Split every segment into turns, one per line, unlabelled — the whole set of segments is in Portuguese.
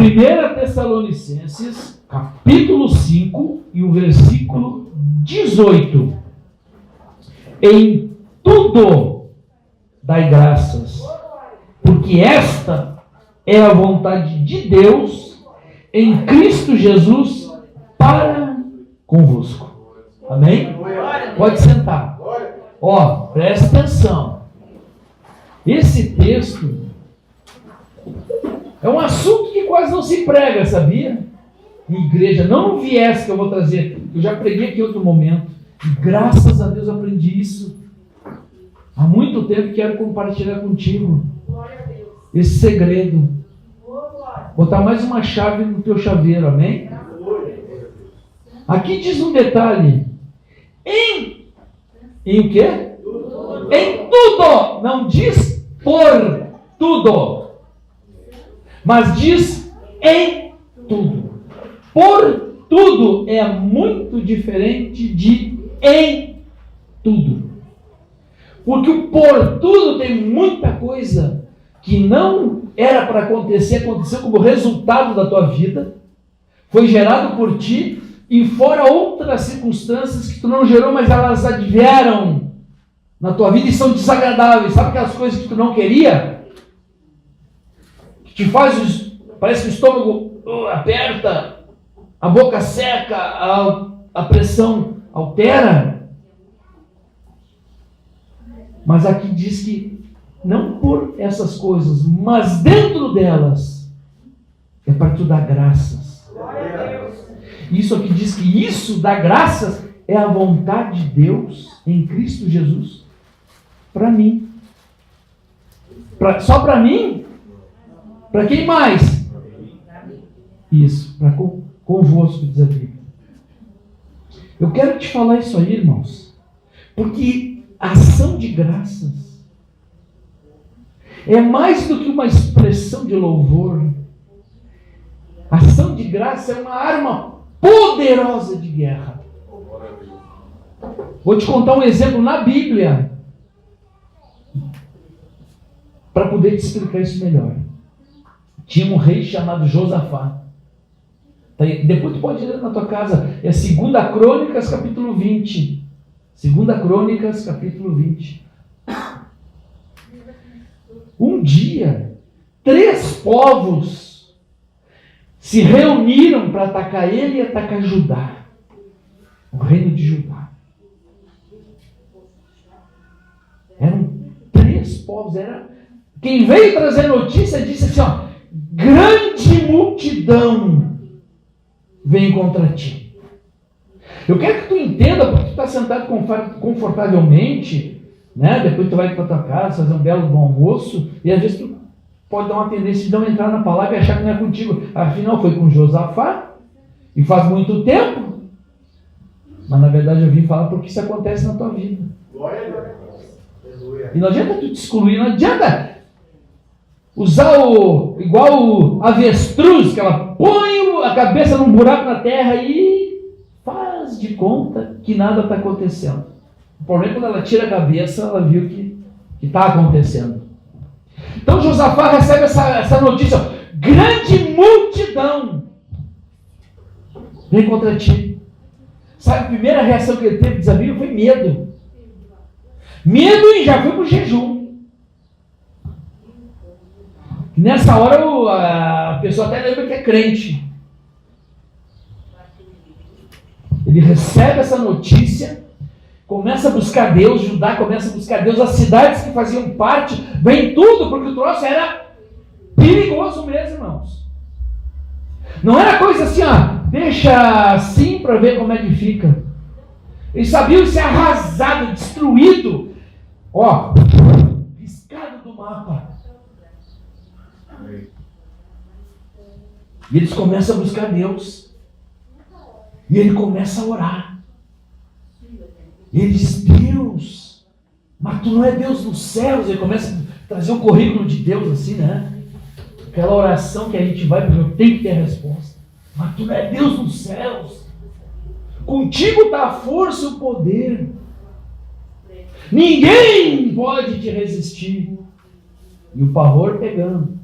1 Tessalonicenses, capítulo 5 e o versículo 18. Em tudo dai graças, porque esta é a vontade de Deus em Cristo Jesus para convosco. Amém? Pode sentar. Ó, presta atenção. Esse texto é um assunto que quase não se prega, sabia? Em igreja, não viesse que eu vou trazer. Eu já preguei aqui em outro momento. E graças a Deus eu aprendi isso. Há muito tempo quero compartilhar contigo esse segredo. Botar mais uma chave no teu chaveiro, amém? Aqui diz um detalhe. Em o quê? Tudo. Em tudo. Não diz por tudo. Mas diz em tudo. Por tudo é muito diferente de em tudo. Porque o por tudo tem muita coisa que não era para acontecer, aconteceu como resultado da tua vida, foi gerado por ti, e fora outras circunstâncias que tu não gerou, mas elas advieram na tua vida e são desagradáveis. Sabe aquelas coisas que tu não queria? Que te faz, parece que o estômago aperta, a boca seca, a pressão altera. Mas aqui diz que não por essas coisas, mas dentro delas é para tu dar graças. Glória a Deus. Isso aqui diz que isso dá graças é a vontade de Deus em Cristo Jesus para mim. Só para mim? Para quem mais? Isso, para convosco, diz a Bíblia. Eu quero te falar isso aí, irmãos, porque a ação de graças é mais do que uma expressão de louvor. A ação de graça é uma arma poderosa de guerra. Vou te contar um exemplo na Bíblia para poder te explicar isso melhor. Tinha um rei chamado Josafá. Depois tu pode ler na tua casa. É 2 Crônicas, capítulo 20. 2 Crônicas, capítulo 20. Um dia, 3 povos se reuniram para atacar ele e atacar Judá, o reino de Judá. Eram 3 povos. Quem veio trazer notícia disse assim, ó, grande multidão vem contra ti. Eu quero que tu entenda, porque tu está sentado confortavelmente, né? Depois tu vai para tua casa fazer um belo bom almoço, e às vezes tu pode dar uma tendência de não entrar na palavra e achar que não é contigo. Afinal, foi com Josafá, e faz muito tempo. Mas na verdade eu vim falar porque isso acontece na tua vida. E não adianta tu te excluir, não adianta usar igual o avestruz, que ela põe a cabeça num buraco na terra e faz de conta que nada está acontecendo. O problema é quando ela tira a cabeça, ela viu que está acontecendo. Então Josafá recebe essa notícia, grande multidão vem contra ti. Sabe, a primeira reação que ele teve, diz a Bíblia, foi medo. Medo, e já foi para o jejum. Nessa hora a pessoa até lembra que é crente. Ele recebe essa notícia, começa a buscar Deus, Judá começa a buscar Deus, as cidades que faziam parte, vem tudo, porque o troço era perigoso mesmo, irmãos. Não era coisa assim, deixa assim para ver como é que fica. Eles sabiam ser arrasado, destruído, riscado do mapa. E eles começam a buscar Deus. E ele começa a orar. E ele diz, Deus, mas tu não é Deus dos céus. Ele começa a trazer o currículo de Deus assim, né? Aquela oração que a gente vai, porque eu tenho que ter a resposta. Mas tu não é Deus dos céus. Contigo está a força e o poder. Ninguém pode te resistir. E o pavor pegando.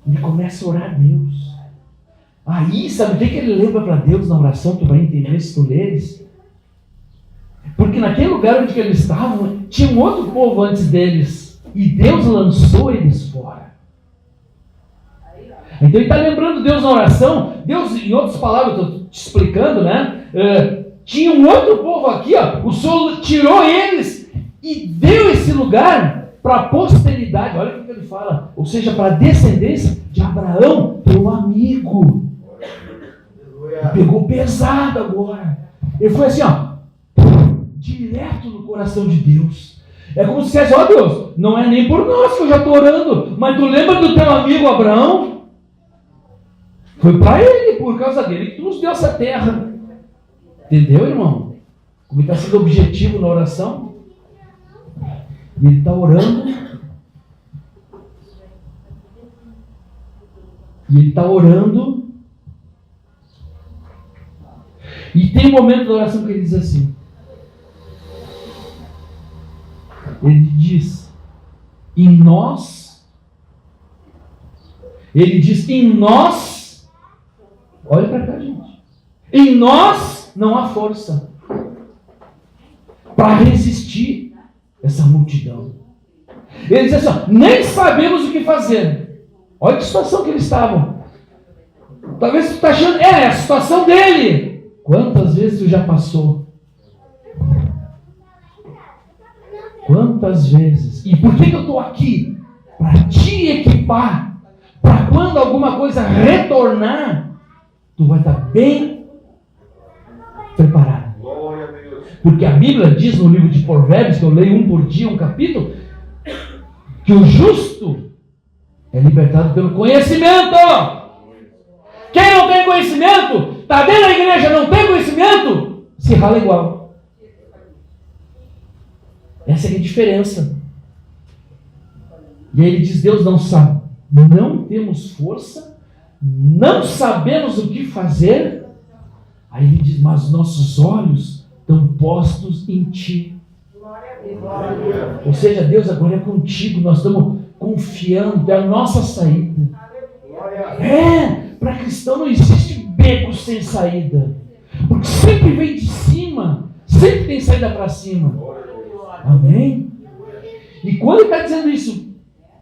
Ele começa a orar a Deus. Aí, sabe o que ele lembra para Deus na oração? Tu vai entender se tu leres. Porque naquele lugar onde eles estavam, tinha um outro povo antes deles. E Deus lançou eles fora. Então ele está lembrando Deus na oração. Deus, em outras palavras, eu estou te explicando, né? Tinha um outro povo aqui, ó. O Senhor tirou eles e deu esse lugar para a posteridade. Olha o que ele fala. Ou seja, para a descendência de Abraão, teu amigo. Ele pegou pesado agora. Ele foi assim, ó, direto no coração de Deus. É como se dissesse, ó Deus, não é nem por nós que eu já estou orando, mas tu lembra do teu amigo Abraão? Foi para ele, por causa dele, que tu nos deu essa terra. Entendeu, irmão? Como está sendo objetivo na oração? E ele está orando. E ele está orando. E tem um momento da oração que ele diz assim. Ele diz, em nós. Ele diz, em nós. Olha para cá, gente. Em nós não há força para resistir essa multidão. Ele diz assim, ó, nem sabemos o que fazer. Olha que situação que eles estavam. Talvez tu está achando, é a situação dele. Quantas vezes tu já passou? Quantas vezes? E por que eu estou aqui? Para te equipar. Para quando alguma coisa retornar, tu vai estar bem preparado. Porque a Bíblia diz no livro de Provérbios, que eu leio um por dia, um capítulo, que o justo é libertado pelo conhecimento. Quem não tem conhecimento, está dentro da igreja, não tem conhecimento, se rala igual. Essa é a diferença. E aí ele diz, Deus não sabe, não temos força, não sabemos o que fazer. Aí ele diz, mas nossos olhos estão postos em ti. Ou seja, Deus agora é contigo, nós estamos confiando, é a nossa saída. Para cristão não existe beco sem saída, porque sempre vem de cima, sempre tem saída para cima. Amém? E quando ele está dizendo isso,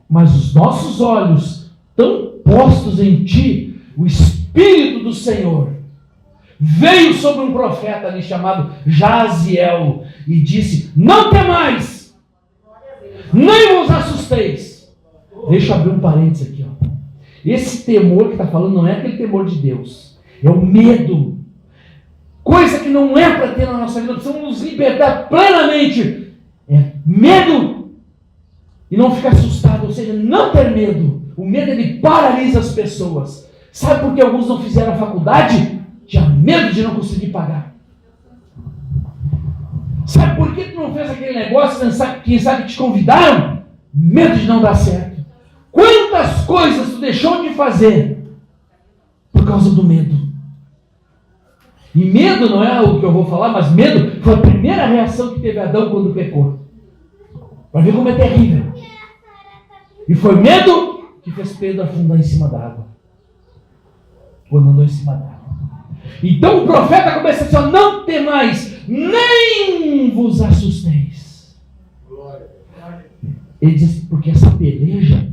mas os nossos olhos estão postos em ti, o Espírito do Senhor veio sobre um profeta ali chamado Jaziel e disse, não temais, nem vos assusteis. Deixa eu abrir um parênteses aqui, ó. Esse temor que está falando não é aquele temor de Deus, é o medo, coisa que não é para ter na nossa vida. Precisamos nos libertar plenamente. É medo e não ficar assustado, ou seja, não ter medo. O medo, ele paralisa as pessoas. Sabe por que alguns não fizeram a faculdade? Tinha medo de não conseguir pagar. Sabe por que tu não fez aquele negócio? Quem sabe te convidaram? Medo de não dar certo. Quantas coisas tu deixou de fazer por causa do medo? E medo não é o que eu vou falar, mas medo foi a primeira reação que teve Adão quando pecou. Para ver como é terrível. E foi medo que fez Pedro afundar em cima da água. Quando andou em cima da água. Então o profeta começa a dizer, não temais, nem vos assusteis. Ele diz, porque essa peleja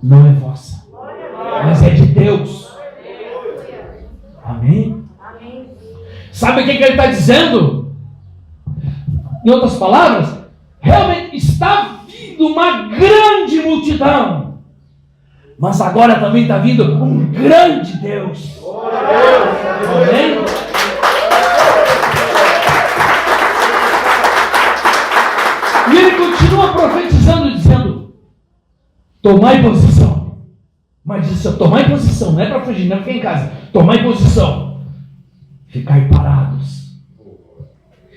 não é vossa, mas é de Deus. Amém? Sabe o que ele está dizendo? Em outras palavras, realmente está vindo uma grande multidão, mas agora também está vindo um grande Deus. Amém? E ele continua profetizando, dizendo, tomai posição. Mas diz assim, tomai posição, não é para fugir, não é para ficar em casa. Tomai posição. Ficai parados.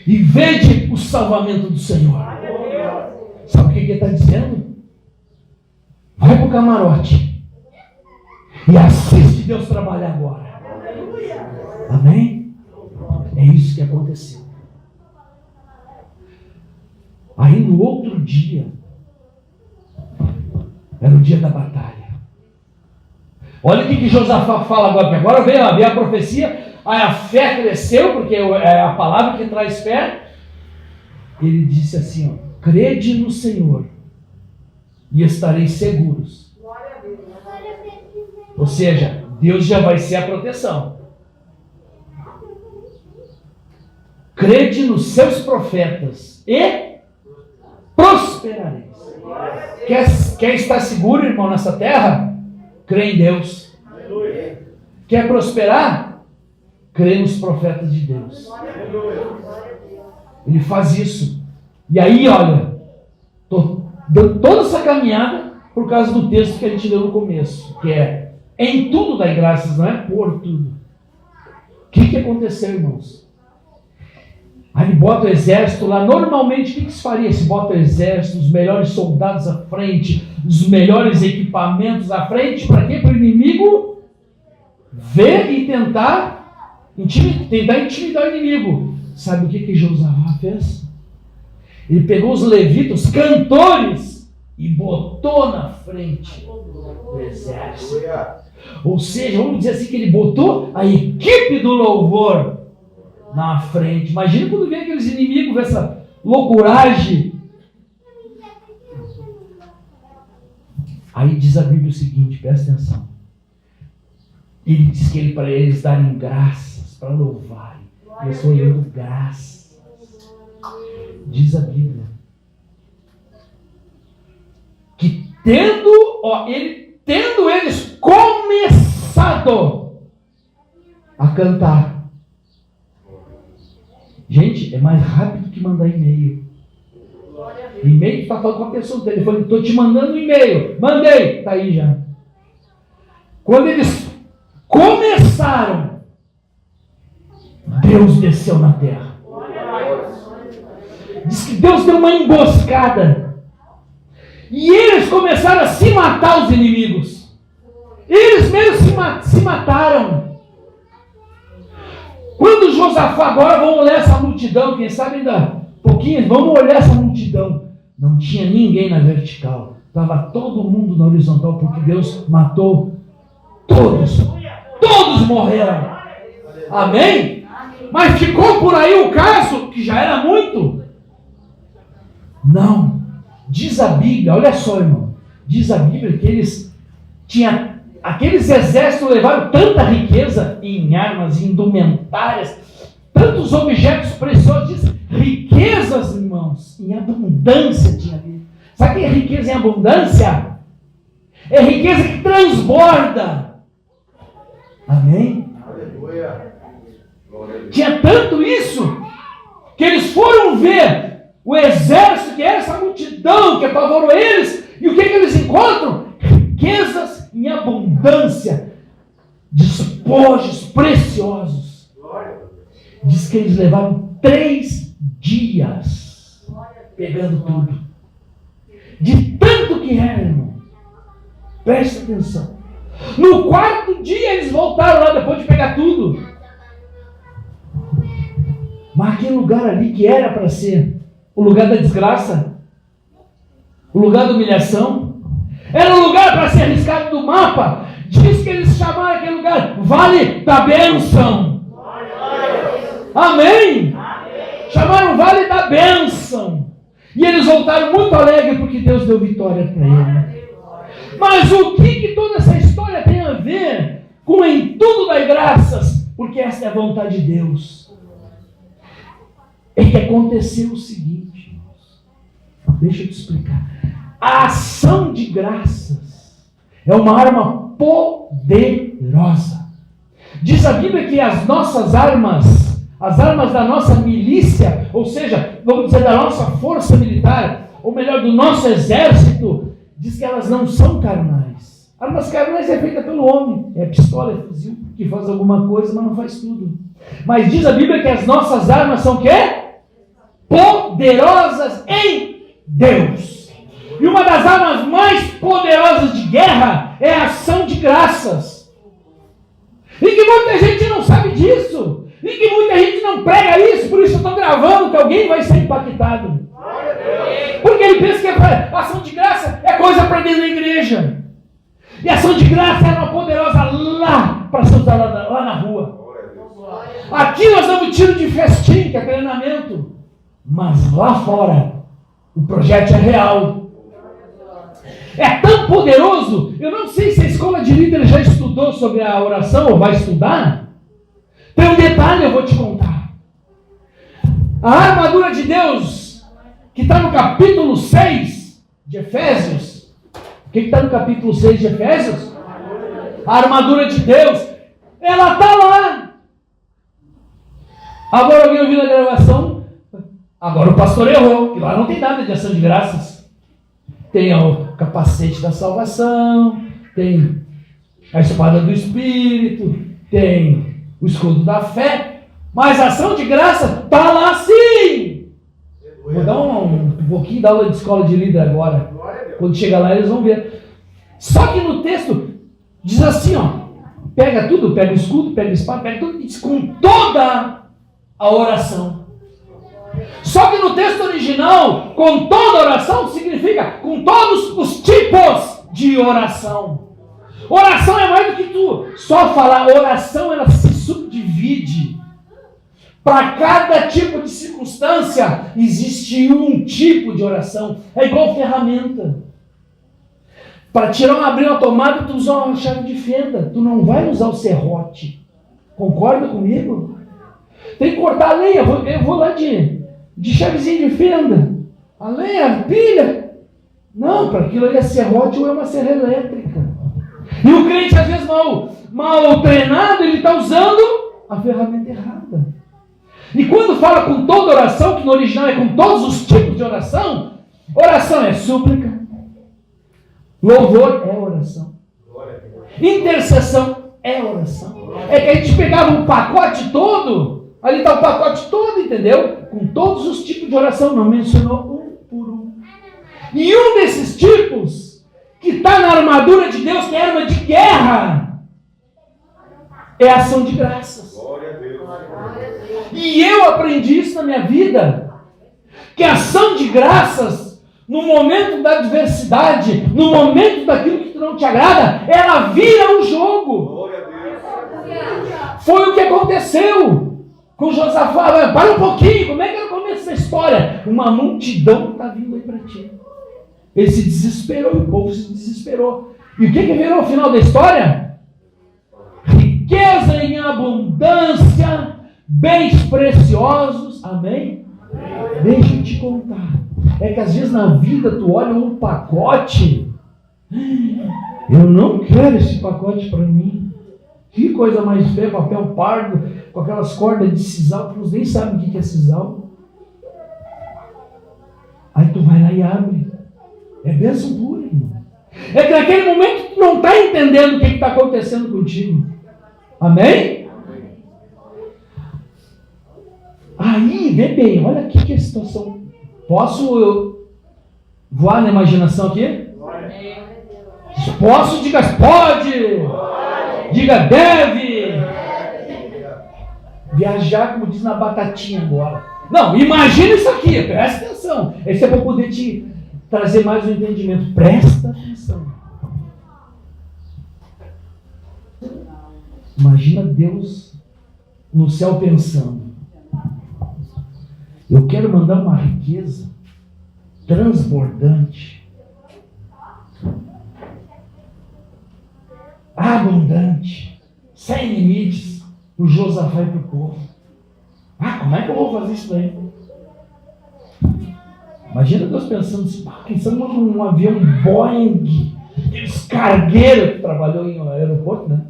E vede o salvamento do Senhor. Sabe o que ele está dizendo? Vai para o camarote. E assiste Deus trabalhar agora. Amém? É isso que aconteceu. Aí no outro dia, era o dia da batalha. Olha o que Josafá fala agora, porque agora veio a profecia, a fé cresceu, porque é a palavra que traz fé. Ele disse assim, ó, crede no Senhor e estareis seguros. Ou seja, Deus já vai ser a proteção. Crede nos seus profetas e prosperareis. Quer estar seguro, irmão, nessa terra? Crê em Deus. Quer prosperar? Crê nos profetas de Deus. Ele faz isso. E aí, olha, estou dando toda essa caminhada por causa do texto que a gente leu no começo, que é em tudo dai graças, não é por tudo. O que aconteceu, irmãos? Aí ele bota o exército lá. Normalmente, o que se faria? Se bota o exército, os melhores soldados à frente, os melhores equipamentos à frente. Para quê? Para o inimigo ver e tentar intimidar o inimigo. Sabe o que Josafá fez? Ele pegou os levitas, os cantores, e botou na frente do exército. Ou seja, vamos dizer assim, que ele botou a equipe do louvor na frente. Imagina quando vem aqueles inimigos com essa loucuragem. Aí diz a Bíblia o seguinte, presta atenção. Ele diz que para eles darem graças, para louvarem. Eles foram dando graças. Diz a Bíblia que tendo eles começado a cantar. Gente, é mais rápido que mandar e-mail. E-mail, tu está falando com a pessoa no telefone, estou te mandando um e-mail. Mandei, está aí já. Quando eles começaram, Deus desceu na terra. Diz que Deus deu uma emboscada. E eles começaram a se matar, os inimigos. Eles mesmos se mataram. Quando Josafá, agora vamos olhar essa multidão, quem sabe ainda pouquinho, vamos olhar essa multidão. Não tinha ninguém na vertical. Estava todo mundo na horizontal, porque Deus matou todos. Todos morreram. Amém? Mas ficou por aí o caso, que já era muito. Não. Diz a Bíblia, olha só, irmão. Diz a Bíblia que eles tinham... Aqueles exércitos levaram tanta riqueza em armas, em indumentárias, tantos objetos preciosos, riquezas, irmãos, em abundância tinha ali. Sabe o que é riqueza em abundância? É riqueza que transborda. Amém? Aleluia. Tinha tanto isso, que eles foram ver o exército, que era essa multidão que apavorou eles, e o que eles encontram? Riquezas em abundância, despojos preciosos. Diz que eles levaram 3 dias pegando tudo. De tanto que era, irmão. Presta atenção. No 4º dia eles voltaram lá depois de pegar tudo. Mas aquele lugar ali que era para ser o lugar da desgraça, o lugar da humilhação, era um lugar para ser arriscado do mapa. Diz que eles chamaram aquele lugar Vale da Bênção. Amém? Chamaram Vale da Bênção. E eles voltaram muito alegres porque Deus deu vitória para eles. Mas o que toda essa história tem a ver com em tudo dai graças? Porque essa é a vontade de Deus. É que aconteceu o seguinte, irmãos. Deixa eu te explicar. A ação de graças é uma arma poderosa. Diz a Bíblia que as nossas armas, as armas da nossa milícia, ou seja, vamos dizer, da nossa força militar, ou melhor, do nosso exército, diz que elas não são carnais. Armas carnais é feita pelo homem. É pistola, é fuzil, que faz alguma coisa, mas não faz tudo. Mas diz a Bíblia que as nossas armas são o quê? Poderosas em Deus. E uma das armas mais poderosas de guerra é a ação de graças. E que muita gente não sabe disso. E que muita gente não prega isso. Por isso eu estou gravando, que alguém vai ser impactado. Porque ele pensa que a ação de graça é coisa para dentro da igreja. E a ação de graça é uma poderosa lá para ser usada lá na rua. Aqui nós damos tiro de festim, que é treinamento. Mas lá fora, o projeto é real. É tão poderoso. Eu não sei se a escola de líderes já estudou sobre a oração ou vai estudar. Tem um detalhe eu vou te contar. A armadura de Deus, que está no capítulo 6 de Efésios. O que está no capítulo 6 de Efésios? A armadura de Deus. Ela está lá. Agora alguém ouviu a gravação? Agora o pastor errou, que lá não tem nada de ação de graças. Tem o capacete da salvação, tem a espada do Espírito, tem o escudo da fé, mas a ação de graça está lá sim. Vou dar um pouquinho da aula de escola de líder agora. Quando chegar lá eles vão ver. Só que no texto diz assim, ó, pega tudo, pega o escudo, pega a espada, pega tudo, e diz com toda a oração. Só que no texto original, com toda oração, significa com todos os tipos de oração. Oração é mais do que tu só falar. Oração, ela se subdivide. Para cada tipo de circunstância, existe um tipo de oração. É igual ferramenta. Para tirar um abrir uma tomada, tu usa uma chave de fenda. Tu não vai usar o serrote. Concorda comigo? Tem que cortar a lenha. Eu vou lá de chavezinha de fenda. A lenha, a pilha. Não, para aquilo ali é serrote ou é uma serra elétrica. E o crente, às vezes, mal treinado, ele está usando a ferramenta errada. E quando fala com toda oração, que no original é com todos os tipos de oração, oração é súplica, louvor é oração, intercessão é oração. É que a gente pegava um pacote todo, ali está o pacote todo, entendeu? Com todos os tipos de oração, não mencionou um por um. E um desses tipos, que está na armadura de Deus, que é arma de guerra, é a ação de graças.
Glória a Deus.
E eu aprendi isso na minha vida, que a ação de graças, no momento da adversidade, no momento daquilo que não te agrada, ela vira um jogo.
Glória a Deus.
Foi o que aconteceu com Josafá. Para um pouquinho, como é que era o começo da história? Uma multidão está vindo aí para ti. Ele se desesperou, e o povo se desesperou. E o que virou o final da história? Riqueza em abundância, bens preciosos. Amém? Deixa eu te contar. É que às vezes na vida tu olha um pacote. Eu não quero esse pacote para mim. Que coisa mais feia, papel pardo, com aquelas cordas de sisal, que nem sabem o que é sisal. Aí tu vai lá e abre. É bênção pura, irmão. É que naquele momento tu não está entendendo o que está acontecendo contigo. Amém? Aí, vê bem, olha aqui que é a situação. Posso eu voar na imaginação aqui? Posso? Diga pode. Diga deve. Viajar, como diz na batatinha agora. Não, imagina isso aqui, presta atenção. Esse é para poder te trazer mais um entendimento. Presta atenção. Imagina Deus no céu pensando: eu quero mandar uma riqueza transbordante, abundante, sem limites, para o Josafá e para o povo. Como é que eu vou fazer isso daí? Imagina Deus pensando assim: pensando num avião Boeing, aqueles cargueiros que trabalhou em aeroporto, né?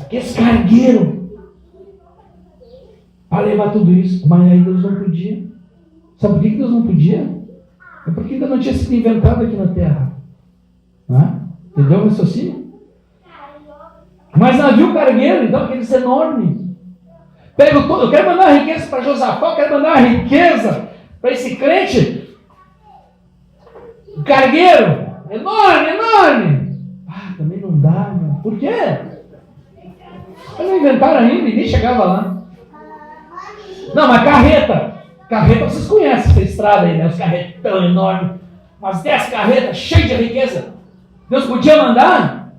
Aqueles cargueiros para levar tudo isso. Mas aí Deus não podia. Sabe por que Deus não podia? É porque ainda não tinha sido inventado aqui na Terra. Entendeu o raciocínio? Mas navio cargueiro, então, aqueles enormes. Eu quero mandar uma riqueza para Josafá, eu quero mandar uma riqueza para esse crente. Cargueiro, enorme. Também não dá, meu. Por quê? Eles não inventaram ainda e nem chegava lá. Não, mas carreta. Carreta vocês conhecem essa estrada aí, né? Os carretão enormes. Umas 10 carretas cheias de riqueza. Deus podia mandar?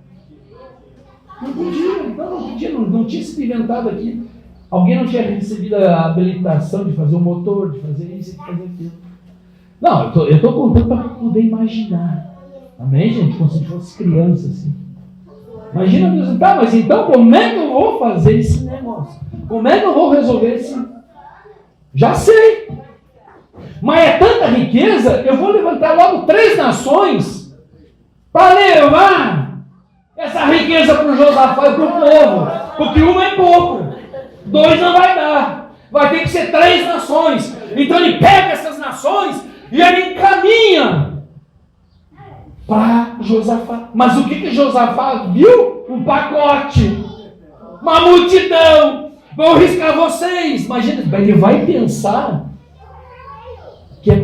Não tinha sido inventado aqui. Alguém não tinha recebido a habilitação de fazer o motor, de fazer isso, de fazer aquilo. Não, eu estou contando para poder imaginar. Amém, gente? Como se fosse criança, assim. Imagina Deus, tá, mas então como é que eu vou fazer esse negócio? Como é que eu vou resolver esse... Já sei. Mas é tanta riqueza, eu vou levantar logo 3 nações para levar essa riqueza para o Josafá e para o povo. Porque uma é pouco. 2 não vai dar. Vai ter que ser 3 nações. Então ele pega essas nações e ele encaminha para Josafá. Mas o que Josafá viu? Um pacote. Uma multidão. Vou riscar vocês. Imagina, ele vai pensar que é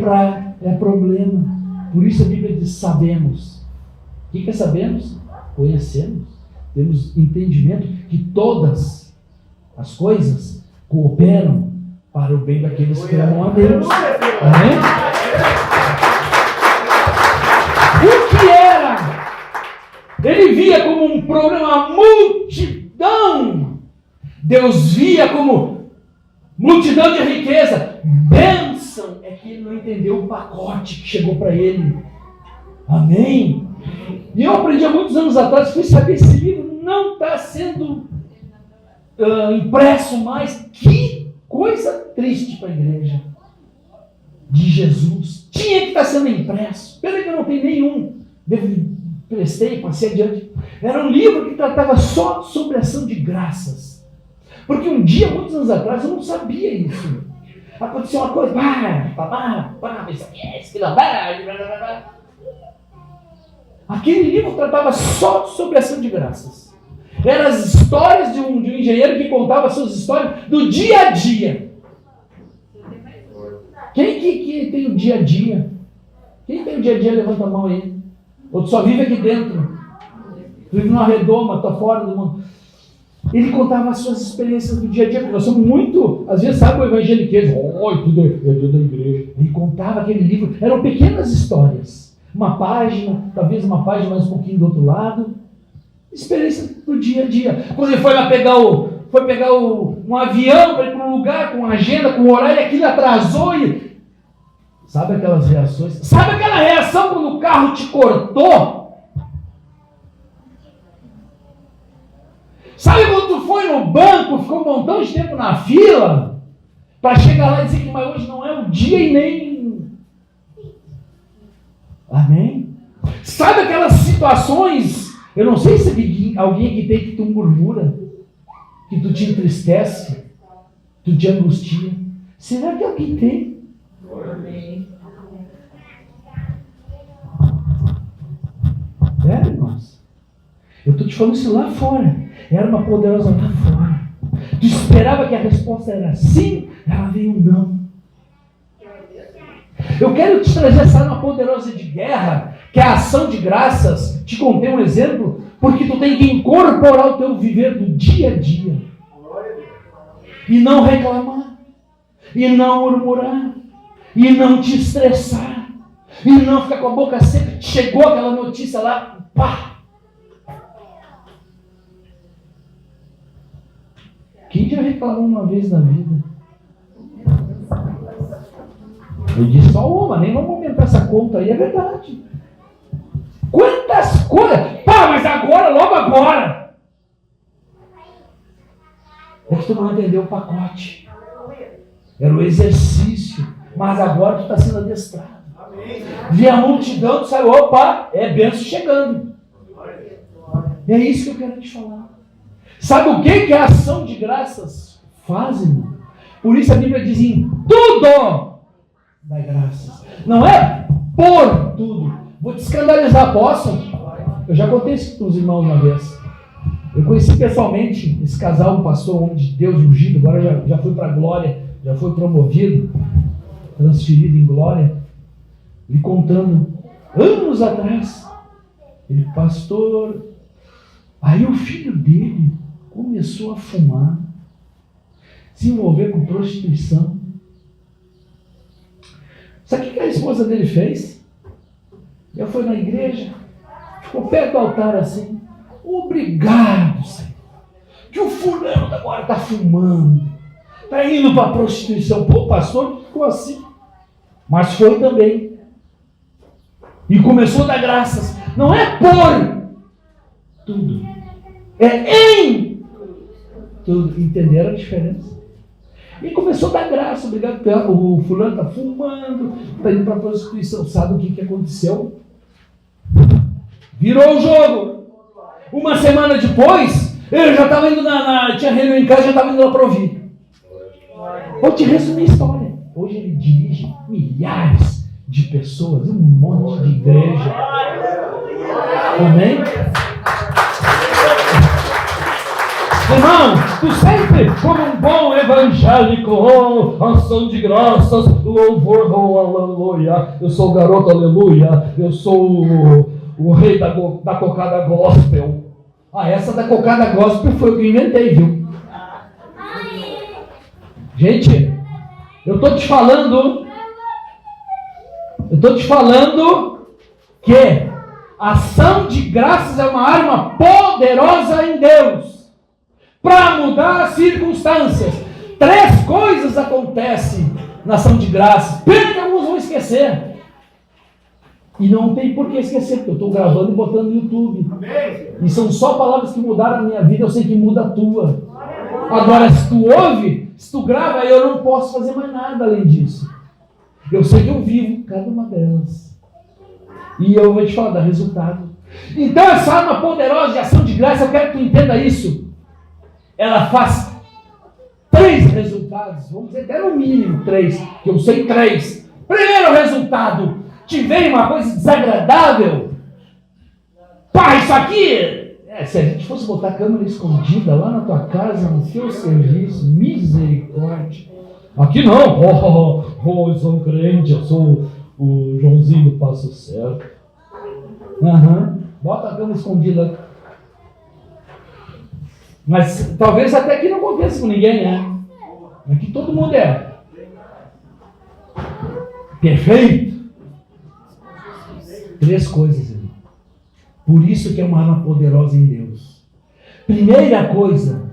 problema. Por isso a Bíblia diz, sabemos. O que é sabemos? Conhecemos. Temos entendimento que todas as coisas cooperam para o bem daqueles que amam a Deus. Amém? O que era? Ele via como um problema a multidão. Deus via como multidão de riqueza. Bênção é que ele não entendeu o pacote que chegou para ele. Amém? E eu aprendi há muitos anos atrás, fui saber esse livro não está sendo impresso mais. Que coisa triste para a igreja de Jesus. Tinha que estar sendo impresso. Pena que eu não tenho nenhum. Prestei, passei adiante. Era um livro que tratava só sobre ação de graças. Porque um dia, muitos anos atrás, eu não sabia isso. Aconteceu uma coisa, aquele livro tratava só sobre ação de graças. Eram as histórias de um engenheiro que contava suas histórias do dia a dia. Quem que tem o dia a dia? Quem tem o dia a dia, levanta a mão aí. Ou tu só vive aqui dentro. Tu vive numa redoma, tá fora do mundo. Ele contava as suas experiências do dia a dia, porque nós somos muito, às vezes, sabe o evangeliquez, tudo é dia da igreja. Ele contava aquele livro, eram pequenas histórias, uma página, talvez uma página mais um pouquinho do outro lado, experiência do dia a dia. Quando ele foi lá pegar um avião para ir para um lugar, com agenda, com horário, e aquilo atrasou, e sabe aquelas reações? Sabe aquela reação quando o carro te cortou? Sabe quando tu foi no banco, ficou um montão de tempo na fila, para chegar lá e dizer que mas hoje não é o dia e nem... Amém? Sabe aquelas situações, eu não sei se alguém aqui tem que tu murmura, que tu te entristece, tu te angustia. Será que alguém tem? Amém. Irmãos? Eu estou te falando isso lá fora. Era uma poderosa lá fora. Tu esperava que a resposta era sim, ela veio não. Eu quero te trazer essa arma poderosa de guerra, que é a ação de graças. Te contei um exemplo, porque tu tem que incorporar o teu viver do dia a dia. E não reclamar. E não murmurar. E não te estressar. E não ficar com a boca seca. Chegou aquela notícia lá, pá! Quem já reclamou uma vez na vida? Eu disse só uma, nem vamos aumentar essa conta aí, é verdade. Quantas coisas? Pá, mas agora, logo agora. É que tu não entendeu o pacote. Era o exercício. Mas agora tu está sendo adestrado. Vê a multidão, tu sabe, opa, é benção chegando. É isso que eu quero te falar. Sabe o que a ação de graças faz, irmão? Por isso a Bíblia diz em tudo dá graças. Não é por tudo. Vou te escandalizar, posso? Eu já contei isso com os irmãos uma vez. Eu conheci pessoalmente esse casal, um pastor, homem de Deus ungido, agora já foi para a glória, já foi promovido, transferido em glória. Ele contando, anos atrás, ele, pastor, aí o filho dele começou a fumar, se envolver com prostituição. Sabe o que a esposa dele fez? Ela foi na igreja, ficou perto do altar assim, obrigado, Senhor, que o fulano agora está fumando, está indo para a prostituição. Pô, o pastor ficou assim, mas foi também. E começou a dar graças. Não é por tudo, é em tudo. Entenderam a diferença? E começou a dar graça. Obrigado, o fulano está fumando, está indo para a prostituição. Sabe o que aconteceu? Virou o jogo. Uma semana depois, ele já estava indo tinha reunião em casa, já estava indo lá para ouvir. Vou te resumir a história. Hoje ele dirige milhares de pessoas, um monte de igreja. Amém? Irmão, tu sempre, como um bom evangélico, ação de graças, louvor, aleluia. Eu sou o garoto, aleluia. Eu sou o rei da cocada gospel. Essa da cocada gospel foi o que eu inventei, viu? Gente, eu estou te falando que ação de graças é uma arma poderosa em Deus para mudar as circunstâncias. 3 coisas acontecem na ação de graças. Pena que alguns vão esquecer. E não tem por que esquecer, porque eu estou gravando e botando no YouTube. E são só palavras que mudaram a minha vida, eu sei que muda a tua. Agora, se tu ouve, se tu grava, eu não posso fazer mais nada além disso. Eu sei que eu vivo cada uma delas. E eu vou te falar, dá resultado. Então, essa arma poderosa de ação de graça, eu quero que tu entenda isso. Ela faz 3 resultados. Vamos dizer até no mínimo 3, que eu sei 3. Primeiro resultado, te veio uma coisa desagradável. Pá, isso aqui... se a gente fosse botar a câmera escondida lá na tua casa, no teu serviço, misericórdia. Aqui não, eu sou um crente, eu sou o Joãozinho do Passo Certo. Bota a câmera escondida. Mas talvez até aqui não aconteça com ninguém, né? Aqui todo mundo é perfeito. 3 coisas, irmão. Por isso que é uma arma poderosa em Deus. Primeira coisa,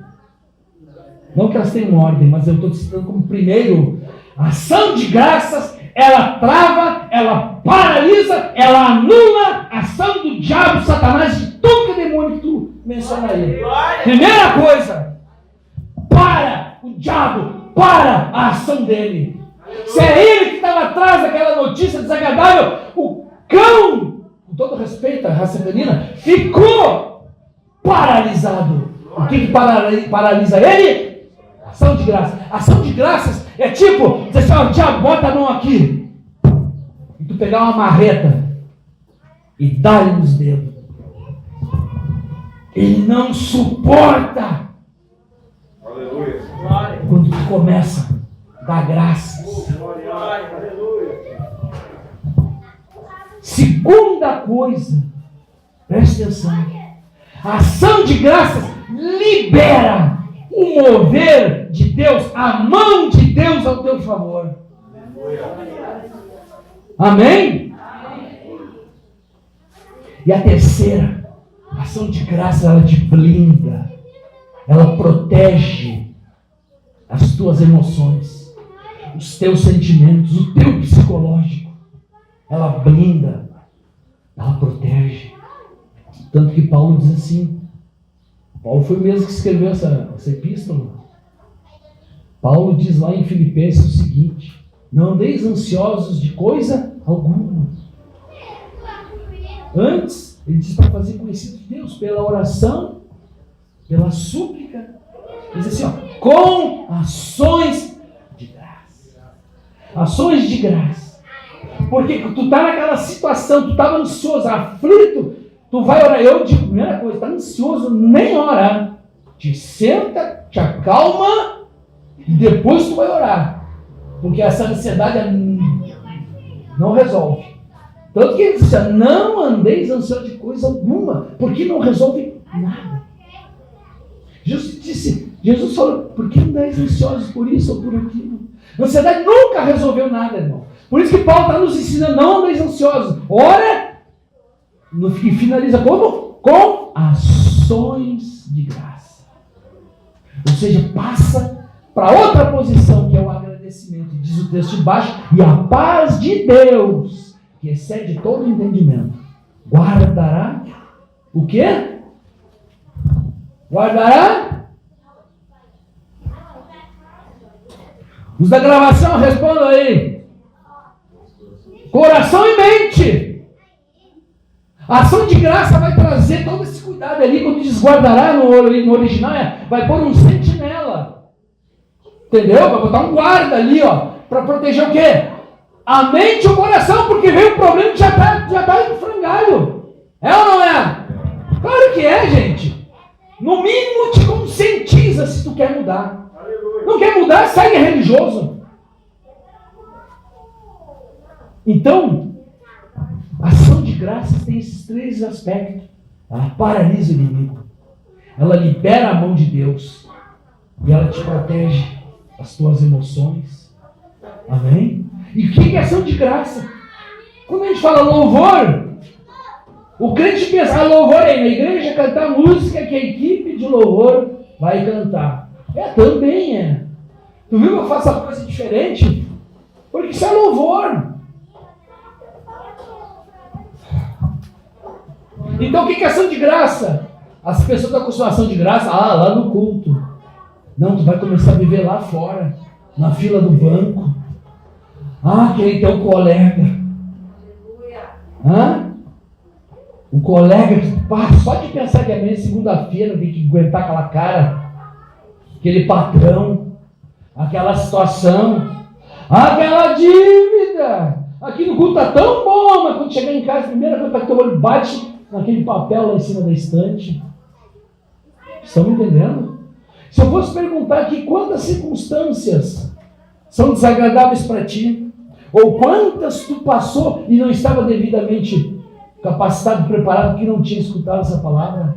não que elas tenham ordem, mas eu estou citando como primeiro, ação de graças, ela trava, ela paralisa, ela anula a ação do diabo, Satanás, de tudo que é demônio que tu menciona aí. Primeira coisa, para o diabo, para a ação dele. Se é ele que estava atrás daquela notícia desagradável, o cão, com todo respeito à raça canina, ficou paralisado. O que paralisa ele? Ação de graças. Ação de graças é tipo, dizer assim, ó, diabo, bota a mão aqui. E tu pegar uma marreta e dá-lhe nos dedos. Ele não suporta.
Aleluia.
Quando tu começa a dar graças. Segunda coisa, preste atenção. A ação de graças libera o mover de Deus, a mão de Deus ao teu favor. Amém? E a terceira, a ação de graça, ela te blinda, ela protege as tuas emoções, os teus sentimentos, o teu psicológico. Ela blinda, ela protege. Tanto que Paulo diz assim, Paulo foi o mesmo que escreveu essa epístola. Paulo diz lá em Filipenses o seguinte: não andeis ansiosos de coisa alguma. Antes, ele diz para fazer conhecido de Deus pela oração, pela súplica. Diz assim, ó, com ações de graça. Ações de graça. Porque tu está naquela situação, tu estava ansioso, aflito, tu vai orar. Eu digo, primeira coisa, está ansioso, nem ora. Te senta, te acalma e depois tu vai orar. Porque essa ansiedade não resolve. Tanto que ele disse, não andeis ansiosos de coisa alguma, porque não resolve nada. Jesus falou, por que andais ansiosos por isso ou por aquilo? A ansiedade nunca resolveu nada, irmão. Por isso que Paulo está nos ensinando, não andeis ansiosos. Ora, e finaliza como? Com ações ações de graça. Ou seja, passa para outra posição, que é o agradecimento. Diz o texto de baixo, e a paz de Deus, que excede todo entendimento, guardará o quê? Guardará? Os da gravação, respondam aí. Coração e mente. A ação de graça vai trazer todo esse cuidado ali. Quando diz guardará no original, vai pôr um sentinela. Entendeu? Vai botar um guarda ali, ó, para proteger o quê? A mente e o coração, porque veio um problema que já tá em frangalho. É ou não é? Claro que é, gente. No mínimo te conscientiza se tu quer mudar. Não quer mudar, segue religioso. Então, a ação de graças tem esses três aspectos. Ela paralisa o inimigo. Ela libera a mão de Deus. E ela te protege as tuas emoções. Amém? E o que é ação de graça? Quando a gente fala louvor, o crente pensa, louvor é na igreja cantar música que a equipe de louvor vai cantar. Também é. Tu viu que eu faço uma coisa diferente? Porque isso é louvor. Então o que é ação de graça? As pessoas estão com ação de graça, lá no culto. Não, tu vai começar a viver lá fora, na fila do banco. Aquele teu colega. O colega, só de pensar que amanhã, segunda-feira, tem que aguentar aquela cara, aquele patrão, aquela situação, aquela dívida. Aqui no culto tá tão bom, mas quando chegar em casa, a primeira coisa que teu olho bate naquele papel lá em cima da estante. Estão me entendendo? Se eu fosse perguntar aqui quantas circunstâncias são desagradáveis para ti, ou quantas tu passou e não estava devidamente capacitado, preparado, que não tinha escutado essa palavra.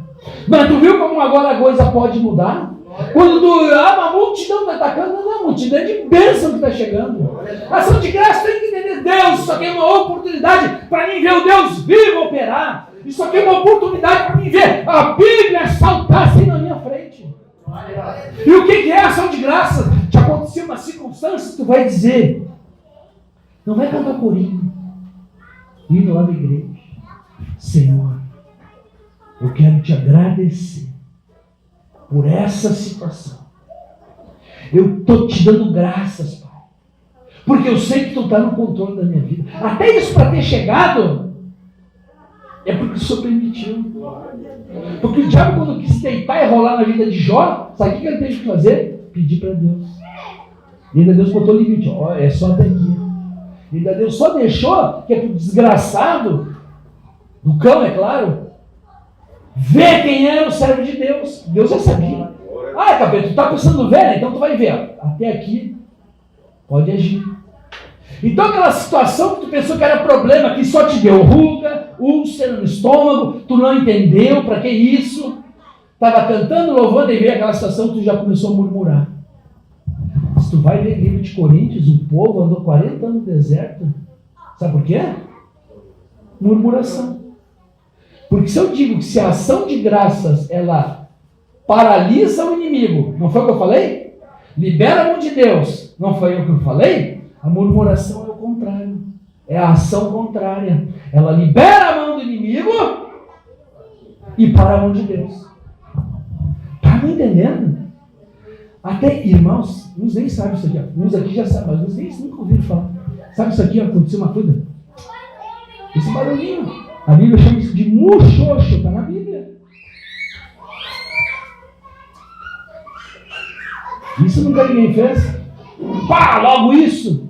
Mas tu viu como agora a coisa pode mudar? Quando uma multidão está atacando, não é multidão, é de bênção que está chegando. Ação de graça tem que entender, Deus, isso aqui é uma oportunidade para mim ver o Deus vivo operar. Isso aqui é uma oportunidade para mim ver a Bíblia saltar assim na minha frente. E o que é ação de graça? Te aconteceu uma circunstância, tu vai dizer, não vai cantar corinho, indo lá da igreja. Senhor, eu quero te agradecer por essa situação. Eu estou te dando graças, Pai, porque eu sei que tu está no controle da minha vida. Até isso para ter chegado, é porque o Senhor permitiu. Porque o diabo, quando quis deitar e rolar na vida de Jó, sabe o que ele teve que fazer? Pedir para Deus. E ainda Deus botou limite, é só até aqui. E ainda Deus só deixou que é pro desgraçado do cão, é claro, ver quem era o servo de Deus. Deus já sabia. Capeta, tu tá precisando ver, né? Então tu vai ver. Até aqui, pode agir. Então aquela situação que tu pensou que era problema, que só te deu ruga, úlcera no estômago, tu não entendeu, para que isso? Estava cantando, louvando, e veio aquela situação que tu já começou a murmurar. Se tu vai ler o livro de Coríntios, o povo andou 40 anos no deserto. Sabe por quê? Murmuração. Porque se eu digo que se a ação de graças, ela paralisa o inimigo, não foi o que eu falei? Libera a mão de Deus, não foi o que eu falei? A murmuração é o contrário. É a ação contrária. Ela libera a mão do inimigo e para a mão de Deus. Tá me entendendo? Até, irmãos, uns nem sabem isso aqui. Uns aqui já sabem, mas uns nem nunca ouviram falar. Sabe isso aqui? Aconteceu uma coisa? Esse barulhinho. A Bíblia chama isso de muxoxo. Está na Bíblia. Isso nunca ninguém fez. Logo isso.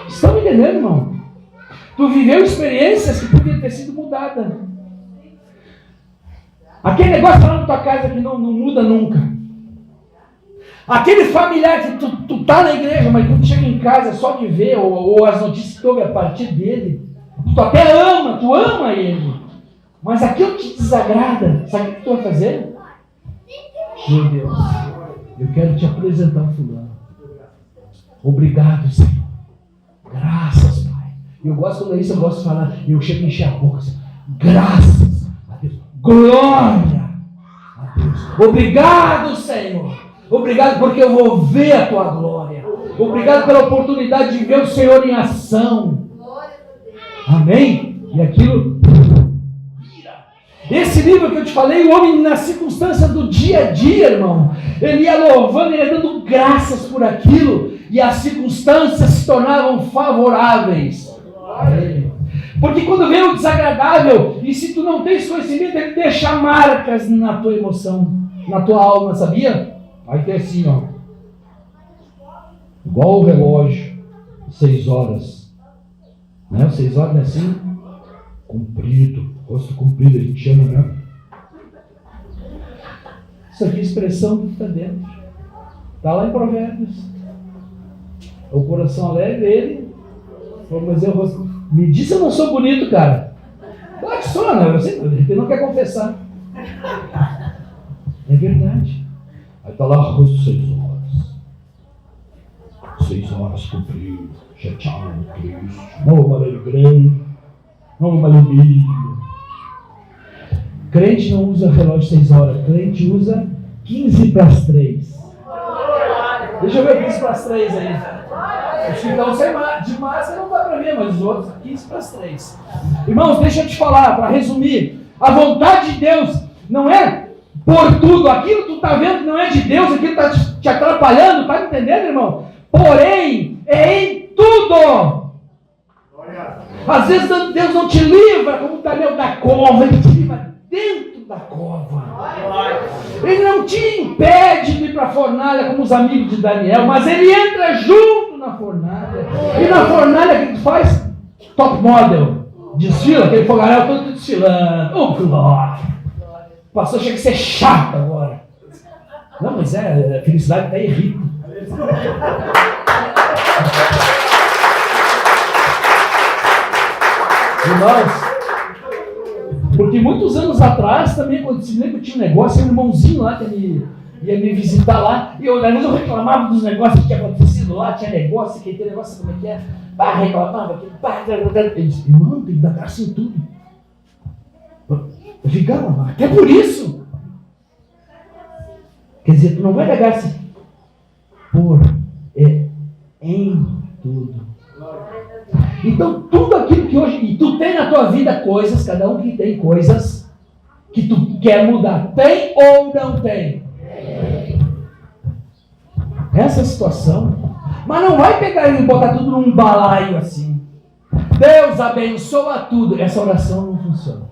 Estão me entendendo, irmão? Tu viveu experiências que podiam ter sido mudadas. Aquele negócio lá na tua casa que não muda nunca. Aquele familiar que tu tá na igreja, mas quando chega em casa só de ver, ou as notícias que tu ouve a partir dele, tu até ama, tu ama ele. Mas aquilo te desagrada. Sabe o que tu vai fazer? Meu Deus, eu quero te apresentar o fulano. Obrigado, Senhor. Graças, Pai. Eu gosto quando é isso, eu gosto de falar, eu chego a encher a boca assim, graças a Deus. Glória a Deus. Obrigado, Senhor. Obrigado porque eu vou ver a tua glória. Obrigado pela oportunidade de ver o Senhor em ação. Amém? E aquilo vira. Esse livro que eu te falei, o homem nas circunstâncias do dia a dia, irmão, ele ia louvando, ele ia dando graças por aquilo, e as circunstâncias se tornavam favoráveis a ele. Porque quando vem o desagradável, e se tu não tens conhecimento, ele deixa marcas na tua emoção, na tua alma, sabia? Vai ter assim, ó. Igual o relógio, 6 horas. Né? 6 horas não é assim? Comprido, rosto comprido, a gente chama, né? Isso aqui é expressão que está dentro. Está lá em Provérbios. O coração alegre, ele, mas eu rosto. Me diz se eu não sou bonito, cara. Claro que sou, né? Você não quer confessar. É verdade. Aí está lá o rosto 6 horas. 6 horas comprido, chateado, triste. Não vou mais igreja. Não vou mais milho. Crente não usa relógio 6 horas. Crente usa 15 para as 3. Deixa eu ver 15 para as 3 aí. Os que estão de máscara não dá para ver, mas os outros 15 para as 3. Irmãos, deixa eu te falar, para resumir. A vontade de Deus não é por tudo. Aquilo que tu está vendo não é de Deus, aquilo está te atrapalhando, está entendendo, irmão? Porém, é em tudo. Às vezes Deus não te livra como o Daniel da cova, ele te livra dentro da cova. Ele não te impede de ir para a fornalha como os amigos de Daniel, mas ele entra junto na fornalha. E na fornalha que tu faz? Top model. Desfila, aquele fogaréu todo desfilando. Oh, glória! O pastor chega a ser chato agora. Não, mas a felicidade está irrita. Irmãos, porque muitos anos atrás também, quando se lembra que tinha um negócio, um irmãozinho lá que ia me visitar lá, e eu reclamava dos negócios que tinha acontecido lá, tinha negócio, que tem negócio, como é que é? Reclamava, ele disse, irmão, tem que dar graça em tudo. Eu ficava, até por isso. Quer dizer, tu não vai dar graça em tudo. Então, tudo aquilo que hoje, e tu tem na tua vida coisas, cada um que tem coisas que tu quer mudar, tem ou não tem? Essa situação, mas não vai pegar e botar tudo num balaio assim. Deus abençoa tudo. Essa oração não funciona.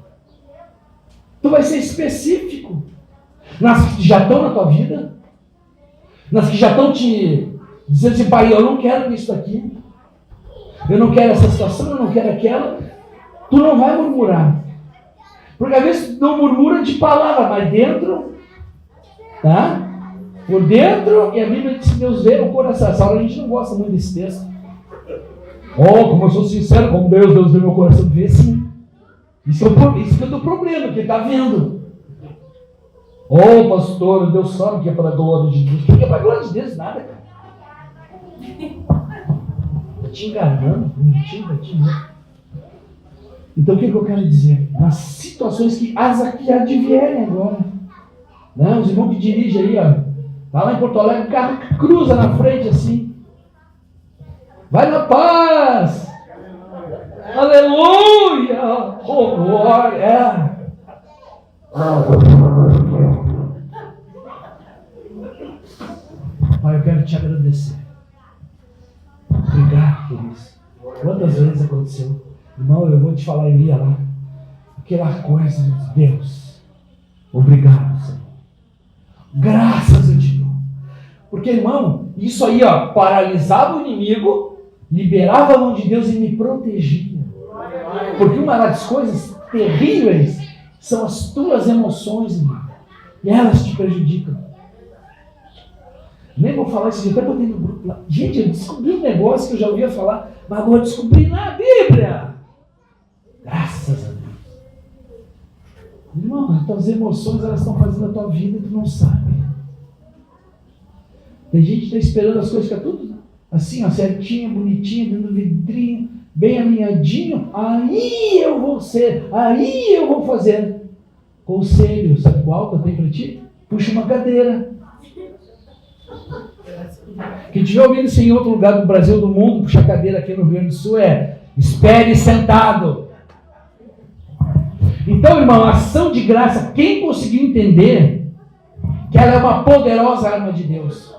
Tu vai ser específico nas que já estão na tua vida, nas que já estão te dizendo assim, pai, eu não quero isso daqui. Eu não quero essa situação, eu não quero aquela. Tu não vai murmurar. Porque às vezes tu não murmura de palavra, mas dentro, tá? Por dentro, e a Bíblia diz que Deus vê o coração. Essa hora a gente não gosta muito desse texto. Oh, como eu sou sincero, como Deus vê meu coração. Vê sim. Isso que é o teu problema, que ele está vendo. Oh, pastor, Deus sabe que é para a glória de Deus. Que é para a glória de Deus? Nada, cara. Está te enganando, mentindo. Então o que eu quero dizer? Nas situações que advierem agora, né? Os irmãos que dirigem aí, ó, tá lá em Porto Alegre, o carro cruza na frente assim, vai na paz, aleluia, oh glória. Pai, eu quero te agradecer. Obrigado por isso. Quantas vezes aconteceu? Irmão, eu vou te falar, eu ia lá. Aquela coisa, Deus. Obrigado, Senhor. Graças eu te dou. Porque, irmão, isso aí, ó, paralisava o inimigo, liberava a mão de Deus e me protegia. Porque uma das coisas terríveis são as tuas emoções, irmão. E elas te prejudicam. Nem vou falar isso, até botei no grupo lá. Gente, eu descobri um negócio que eu já ouvia falar, mas agora eu descobri na Bíblia. Graças a Deus. Irmão, as tuas emoções, elas estão fazendo a tua vida e tu não sabe. Tem gente que está esperando as coisas ficar tudo assim, ó, certinha, bonitinha, dentro do vidrinho, bem alinhadinho. Aí eu vou ser, aí eu vou fazer. Conselho, sabe qual que eu tenho para ti? Puxa uma cadeira. Quem estiver ouvindo isso em outro lugar do Brasil, do mundo, puxar cadeira aqui no Rio Grande do Sul espere sentado. Então, irmão, a ação de graça, quem conseguiu entender que ela é uma poderosa arma de Deus,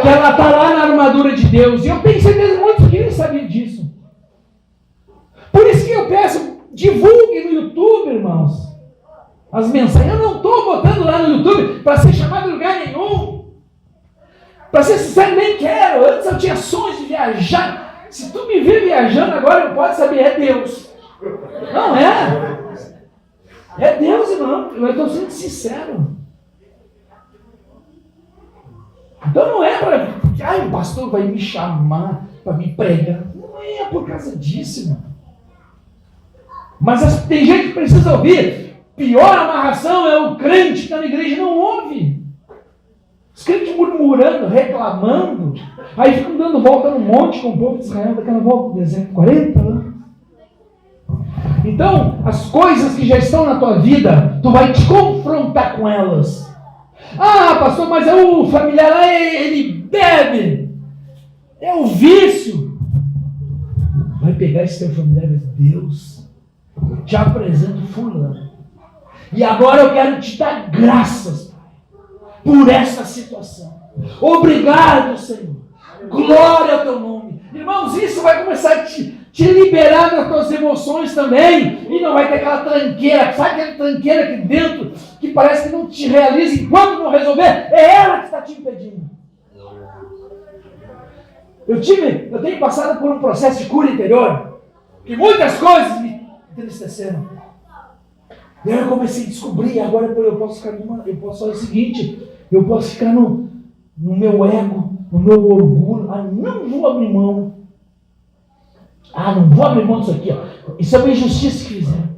que ela está lá na armadura de Deus, e eu tenho certeza que muitos queriam saber disso. Por isso que eu peço, divulgue no YouTube, irmãos, as mensagens. Eu não estou botando lá no YouTube para ser chamado em lugar nenhum. Para ser sincero, nem quero. Antes eu tinha sonhos de viajar. Se tu me vê viajando agora, eu posso saber, é Deus. Não é? É Deus, irmão. Eu estou sendo sincero. Então não é para... o pastor vai me chamar para me pregar. Não é por causa disso, irmão. Mas tem gente que precisa ouvir. Pior amarração é o crente que está na igreja e não ouve. Os crentes murmurando, reclamando, aí ficam dando volta no monte com o povo de Israel, daquela volta do deserto, 40 anos. Então, as coisas que já estão na tua vida, tu vai te confrontar com elas. Ah, pastor, mas é o familiar lá, ele bebe. É o vício. Vai pegar esse teu familiar e dizer, Deus, eu te apresento fulano. E agora eu quero te dar graças, Pai, por essa situação. Obrigado, Senhor. Glória ao teu nome. Irmãos, isso vai começar a te liberar das tuas emoções também. E não vai ter aquela tranqueira. Sabe aquela tranqueira aqui dentro que parece que não te realiza enquanto não resolver? É ela que está te impedindo. Eu tenho passado por um processo de cura interior que muitas coisas me entristeceram. E aí eu comecei a descobrir, agora eu posso ficar eu posso fazer o seguinte, eu posso ficar no meu ego, no meu orgulho, não vou abrir mão. Não vou abrir mão disso aqui, ó. Isso é uma injustiça que fizeram.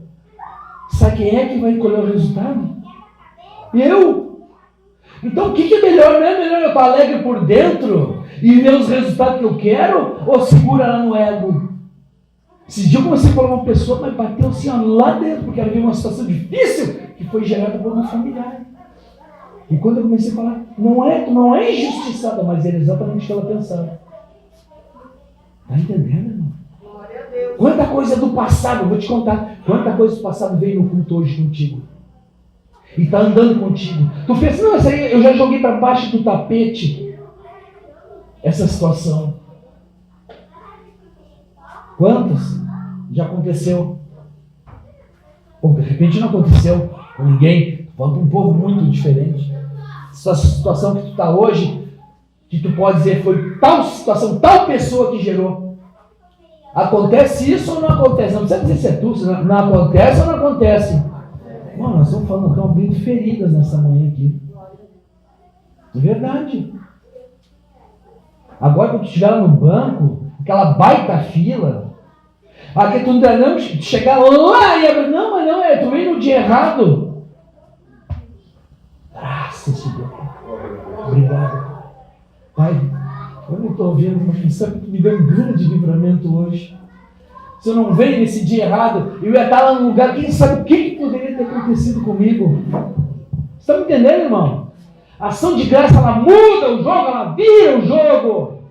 Sabe quem é que vai colher o resultado? Eu. Então o que é melhor? Não é melhor eu estar alegre por dentro e ver os resultados que eu quero, ou segura lá no ego? Esse dia eu comecei a falar uma pessoa, mas bateu assim, ó, lá dentro, porque ela viu uma situação difícil que foi gerada por um familiar. E quando eu comecei a falar, não é injustiçada, mas era exatamente o que ela pensava. Está entendendo, irmão? Quanta coisa do passado, eu vou te contar, quanta coisa do passado veio no culto hoje contigo. E está andando contigo. Tu pensa, não, essa aí eu já joguei para baixo do tapete essa situação. Quantas já aconteceu? Ou de repente não aconteceu com ninguém. Falando para um povo muito diferente. Essa situação que tu está hoje, que tu pode dizer foi tal situação, tal pessoa que gerou. Acontece isso ou não acontece? Não precisa dizer se é tu, se não acontece ou não acontece. Mano, nós estamos falando, estamos abrindo feridas nessa manhã aqui. É verdade. Agora quando tu estiver lá no banco, aquela baita fila, aqui tu não chegar lá e abrir, não, mas não, tu veio no dia errado. Graças a Deus. Obrigado. Pai, eu não estou vendo, mas quem sabe que tu me deu um grande livramento hoje. Se eu não veio nesse dia errado, eu ia estar lá no lugar, quem sabe o que poderia ter acontecido comigo. Você está me entendendo, irmão? A ação de graça, ela muda o jogo, ela vira o jogo.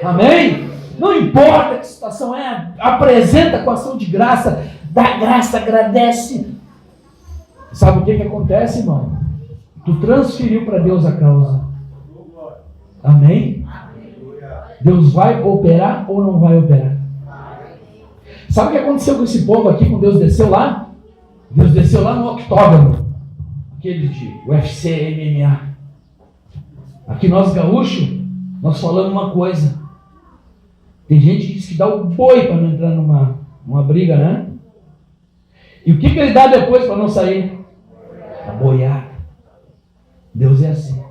Amém? Não importa que situação é, apresenta com a ação de graça, dá graça, agradece. Sabe o que acontece, irmão? Tu transferiu para Deus a causa. Amém? Deus vai operar ou não vai operar? Sabe o que aconteceu com esse povo aqui, quando Deus desceu lá? Deus desceu lá no octógono, aquele de UFC, MMA. Aqui nós gaúchos, nós falamos uma coisa. Tem gente que diz que dá o boi para não entrar numa briga, né? E o que ele dá depois para não sair? A boiada. Deus é assim.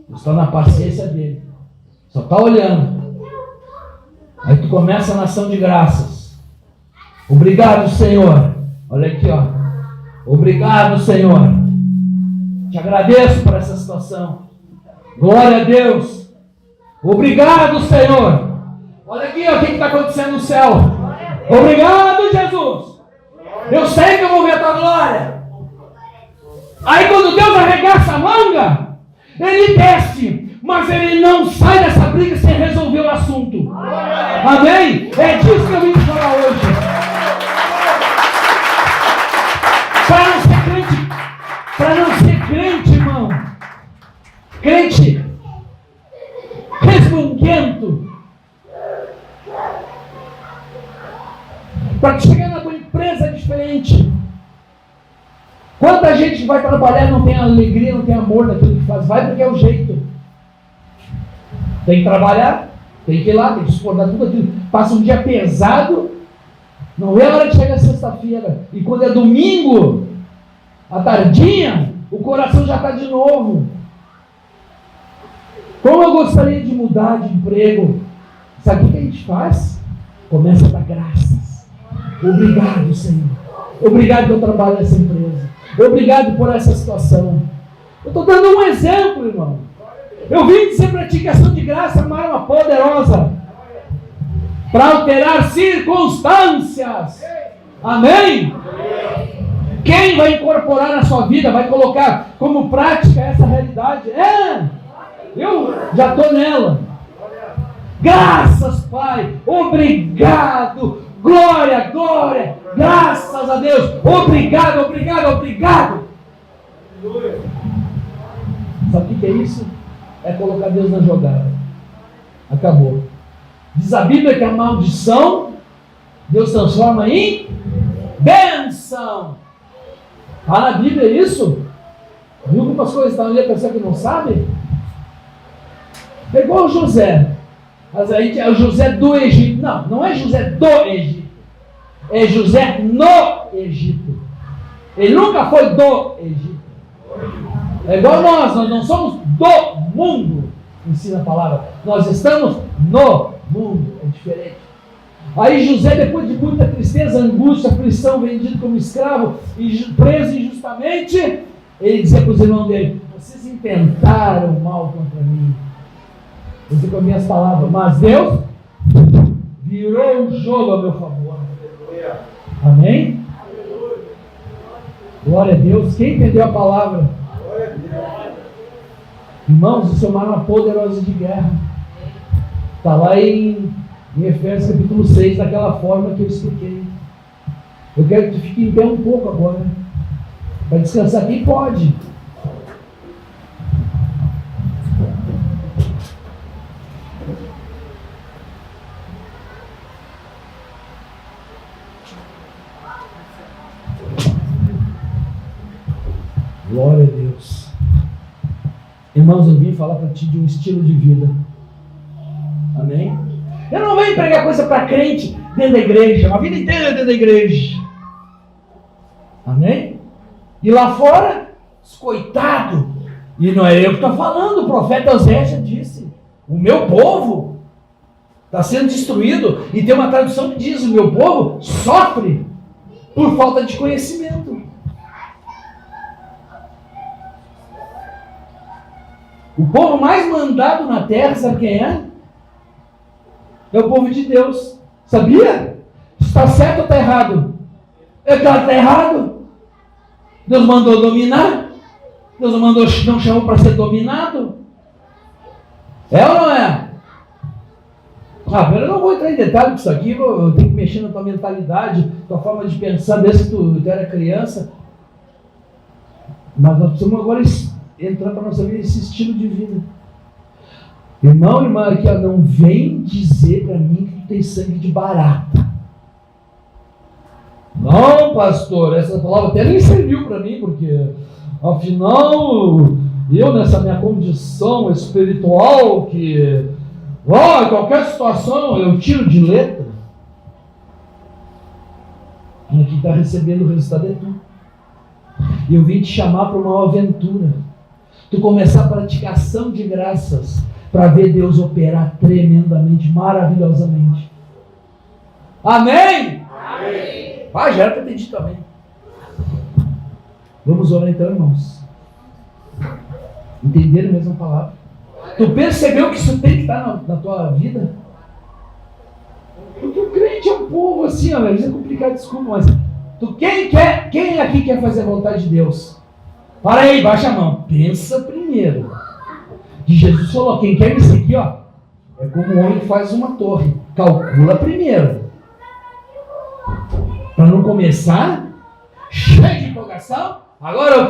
Deus está na paciência dele. Só está olhando. Aí tu começa a nação de graças. Obrigado, Senhor. Olha aqui, ó. Obrigado, Senhor. Te agradeço por essa situação. Glória a Deus. Obrigado, Senhor. Olha aqui, ó, o que está acontecendo no céu. Obrigado, Jesus. Eu sei que eu vou ver a tua glória. Aí quando Deus arregaça a manga, ele desce, mas ele não sai dessa briga sem resolver o assunto. Amém? É disso que eu vim te falar hoje. Para não ser crente, irmão, crente resmunguento, para chegar na tua empresa diferente. Quanta gente vai trabalhar e não tem alegria, não tem amor naquilo que faz? Vai porque é o jeito. Tem que trabalhar, tem que ir lá, tem que suportar tudo aquilo. Passa um dia pesado, não é hora de chegar sexta-feira. E quando é domingo, à tardinha, o coração já está de novo. Como eu gostaria de mudar de emprego? Sabe o que a gente faz? Começa a dar graças. Obrigado, Senhor. Obrigado pelo trabalho nessa empresa. Obrigado por essa situação. Eu estou dando um exemplo, irmão. Eu vim dizer para ti que a ação de graça é uma arma poderosa para alterar circunstâncias. Amém? Quem vai incorporar na sua vida, vai colocar como prática essa realidade? Eu já estou nela. Graças, Pai. Obrigado. Glória, glória. Graças a Deus. Obrigado, obrigado, obrigado. Sabe o que é isso? É colocar Deus na jogada. Acabou. Diz a Bíblia que a maldição Deus transforma em bênção. Está na Bíblia isso? Viu algumas coisas estão ali, a pessoa que não sabe? É igual o José. Mas aí é o José do Egito. Não, não é José do Egito. É José no Egito. Ele nunca foi do Egito. É igual nós não somos do mundo. Ensina a palavra. Nós estamos no mundo. É diferente. Aí José, depois de muita tristeza, angústia, aflição, vendido como escravo, e preso injustamente, ele dizia para os irmãos dele: vocês intentaram mal contra mim. Eu digo com as minhas palavras, mas Deus virou o jogo a meu favor. Amém? Glória a Deus. Quem entendeu a palavra? Irmãos, isso é uma arma poderosa de guerra. Está lá em Efésios capítulo 6, daquela forma que eu expliquei. Eu quero que tu fique em pé um pouco agora. Para descansar. Quem pode? Glória a Deus. Irmãos, eu vim falar para ti de um estilo de vida. Amém? Eu não venho pregar coisa para crente dentro da igreja, a vida inteira dentro da igreja. Amém? E lá fora, coitado. E não é eu que estou falando, o profeta Osés já disse: o meu povo está sendo destruído. E tem uma tradução que diz: o meu povo sofre por falta de conhecimento. O povo mais mandado na terra, sabe quem é? É o povo de Deus. Sabia? Está certo ou está errado? É claro que está errado. Deus mandou dominar. Deus não chamou para ser dominado. É ou não é? Eu não vou entrar em detalhe com isso aqui. Eu tenho que mexer na tua mentalidade, tua forma de pensar desde que tu era criança. Mas nós precisamos agora entrar para a nossa vida esse estilo de vida. Irmão, irmã, aqui não vem dizer para mim que tu tem sangue de barata. Não, pastor, essa palavra até nem serviu para mim, porque afinal eu nessa minha condição espiritual que qualquer situação eu tiro de letra. Quem aqui está recebendo o resultado é tu. E eu vim te chamar para uma aventura. Tu começar a praticar ação de graças para ver Deus operar tremendamente, maravilhosamente. Amém? Amém. Já era para ter dito amém. Vamos orar então, irmãos. Entenderam a mesma palavra? Tu percebeu que isso tem que estar na tua vida? Porque o crente é um povo assim, isso é complicado, desculpa, mas quem aqui quer fazer a vontade de Deus? Para aí, baixa a mão. Pensa primeiro. Que Jesus falou, quem quer me seguir, ó, é como um homem que faz uma torre. Calcula primeiro. Para não começar cheio de empolgação. Agora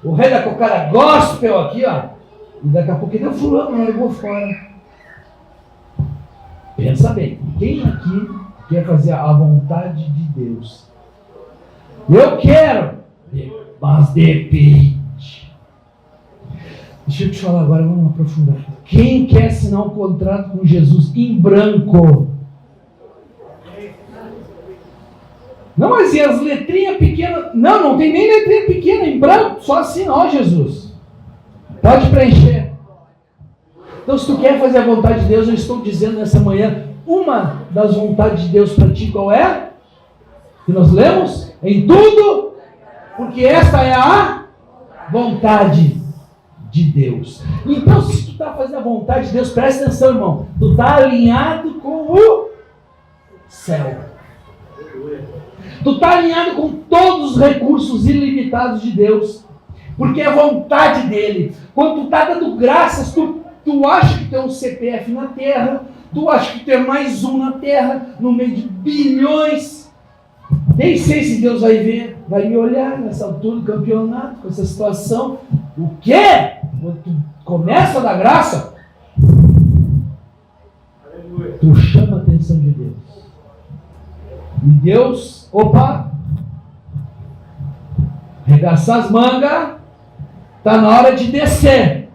o rei da cocada gospel aqui, ó. E daqui a pouco ele deu fulano, largou fora. Pensa bem. Quem aqui quer fazer a vontade de Deus? Eu quero. Mas depende. Deixa eu te falar agora, vamos aprofundar. Quem quer assinar um contrato com Jesus em branco? Não, mas e as letrinhas pequenas? Não tem nem letrinha pequena, em branco, só assina, ó Jesus. Pode preencher. Então, se tu quer fazer a vontade de Deus, eu estou dizendo nessa manhã, uma das vontades de Deus para ti, qual é? Que nós lemos? Em tudo, porque esta é a vontade de Deus. Então, se tu está fazendo a vontade de Deus, presta atenção, irmão. Tu está alinhado com o céu. Tu está alinhado com todos os recursos ilimitados de Deus. Porque é a vontade dele. Quando tu está dando graças, tu acha que tem um CPF na terra, tu acha que tem mais um na terra, no meio de bilhões. Nem sei se Deus vai ver, vai me olhar nessa altura do campeonato, com essa situação. O quê? Quando tu começa a dar graça, tu chama a atenção de Deus. E Deus, regaçar as mangas, está na hora de descer.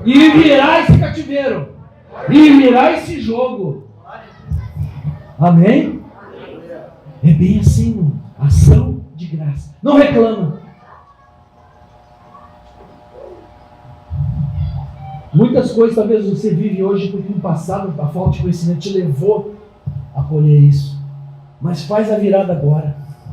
E virar esse cativeiro. E virar esse jogo. Amém? É bem assim, irmão. Ação de graça. Não reclama. Muitas coisas talvez você vive hoje porque no passado a falta de conhecimento te levou a colher isso. Mas faz a virada agora.